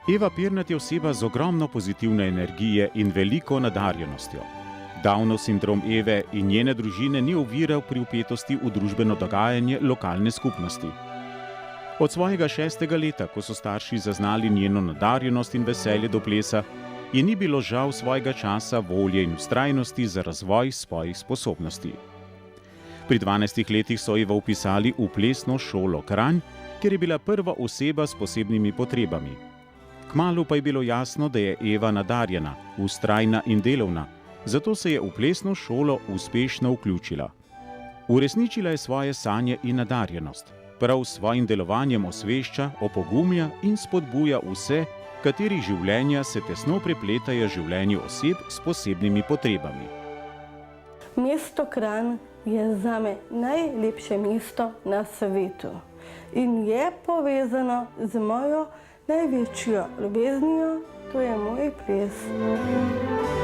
Eva Pirnat je oseba z ogromno pozitivne energije in veliko nadarjenostjo. Downov sindrom Eve in njene družine ni oviral pri vpetosti v družbeno dogajanje lokalne skupnosti. Od svojega 6. leta, ko so starši zaznali njeno nadarjenost in veselje do plesa, je ni bilo žal svojega časa, volje in vztrajnosti za razvoj svojih sposobnosti. Pri 12 letih so Evo vpisali v plesno šolo Kranj, kjer je bila prva oseba s posebnimi potrebami. Kmalu pa je bilo jasno, da je Eva nadarjena, vztrajna in delovna, zato se je v plesno šolo uspešno vključila. Uresničila je svoje sanje in nadarjenost. Prav s svojim delovanjem osvešča, opogumlja in spodbuja vse, katerih življenja se tesno prepletajo življenju oseb s posebnimi potrebami. Mesto Kranj je zame najlepše mesto na svetu in je povezano z mojo največjo ljubeznijo, to je moj ples.